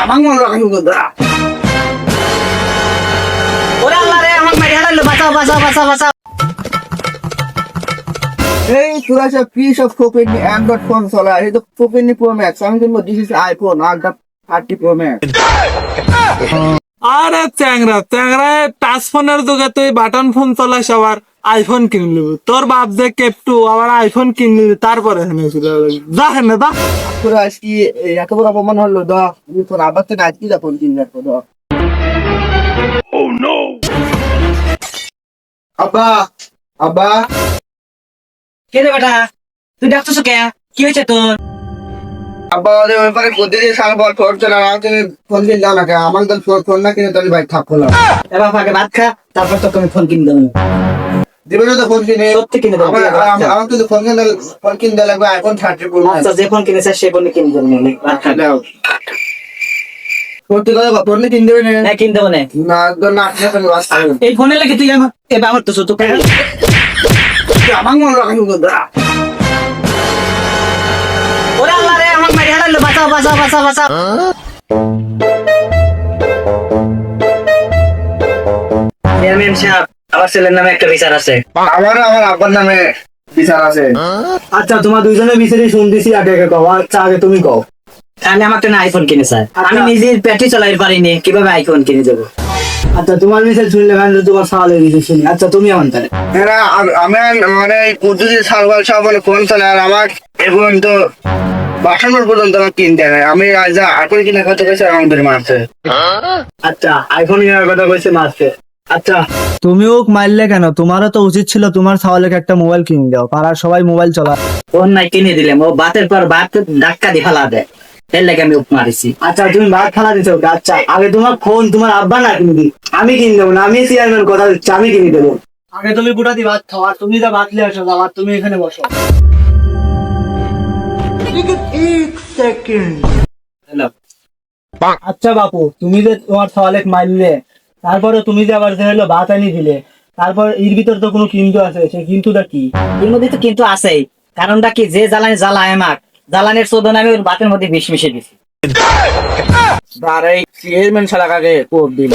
আমার মনে রাখি কথা ওরে আল্লাহ রে আমাকে মারি হারাইলো বাঁচাও বাঁচাও বাঁচাও বাঁচাও এই তোরা সব কি সব ফোকেনি অ্যান্ড্রয়েড ফোন চলা এই তো ফোকেনি প্রো ম্যাক্স আমি কিন্তু দিস ইজ আইফোন আর 30 প্রো ম্যাক্স আরে চ্যাংরা চ্যাংরা টাচ ফোনের দোকানে তুই বাটন ফোন চলাস আবার আইফোন কিনলি তোর বাপ যে কেপটু আবার আইফোন কিনলি তারপরে যা হেনে দা তোরা আজকে এত বড় অপমান হলো দা আমি তোর আবার তো আজকে যা ফোন কিনবে তো আব্বা আব্বা কে রে বেটা তুই ডাকতেছ কে কি হয়েছে তোর আব্বা ওদের ব্যাপারে প্রতিদিন সারা বল ফোন চলা তুমি ফোন কিনে দাও না কেন আমার তো ফোন না কিনে তাহলে ভাই থাকবো না এবার ফাঁকে ভাত খা তারপর তো তুমি ফোন কিনে দেবো দিবে না তো ফোন কিনে সত্যি কিনে দেবো আমার তো ফোন কিনতে লাগবে আইফোন 30 প্রো আচ্ছা যে ফোন কিনেছে সে ফোন কিনে দেবো ভাত খা দাও সত্যি কথা ফোন কিনে দেবে না হ্যাঁ কিনে দেবো না না তো না না বাস এই ফোনে লাগে তুই আমার এবার আমার তো তো আমার মনে রাখি কথা ওরে আল্লাহ রে আমাকে মারি হারাইলো বাঁচাও বাঁচাও বাঁচাও বাঁচাও চেয়ারম্যান সাহেব আমার ছেলের নামে একটা বিচার আছে আমারও আমার আব্বার নামে বিচার আছে আচ্ছা তোমার দুইজনে বিচারি শুনতেছি আগে আগে কও আচ্ছা আগে তুমি কও তাহলে আমার তো না আইফোন কিনে স্যার আমি নিজে পেটে চালাই পারিনি কিভাবে আইফোন কিনে দেবো আচ্ছা তোমার বিচার শুনলে মানে তোমার সালে বিচার শুনি আচ্ছা তুমি আমার তাহলে এরা আমি মানে প্রতিদিন সার্ভার সব মানে ফোন চলে আর আমার এখন তো বাসন পর্যন্ত আমার কিনতে হয় আমি যা এখন কিনে কত পয়সা আমাদের মারছে আচ্ছা আইফোন কেনার কথা কইছে মাসে আচ্ছা তুমিও মারলে কেন তোমারও তো উচিত ছিল তোমার ছাওয়ালেকে একটা মোবাইল কিনে দাও পাড়ার সবাই মোবাইল চলা ফোন নাই কিনে দিলাম ও বাতের পর বাত ধাক্কা দিয়ে ফেলা দেয় এর লাগে আমি উপ মারিছি আচ্ছা তুমি ভাত খালা দিছো আচ্ছা আগে তোমার ফোন তোমার আব্বা না কিনে দিই আমি কিনে দেবো না আমি চেয়ারম্যান কথা দিচ্ছি আমি কিনে দেবো আগে তুমি বুটাতি ভাত খাও আর তুমি যা ভাত লিয়ে আসো আবার তুমি এখানে বসো আচ্ছা বাপু তুমি যে তোমার সওয়ালেক মারলে তারপরে তুমি যে আবার যে হলো ভাত আনি দিলে তারপর এর ভিতর তো কোনো কিন্তু আছে সে কিন্তুটা কি এর মধ্যে তো কিন্তু আছেই কারণটা কি যে জ্বালানি জ্বালায় আমার জ্বালানির চোদন আমি ওর ভাতের মধ্যে বিষ মিশে দিছি আরে চেয়ারম্যান সারা কাকে কোপ দিল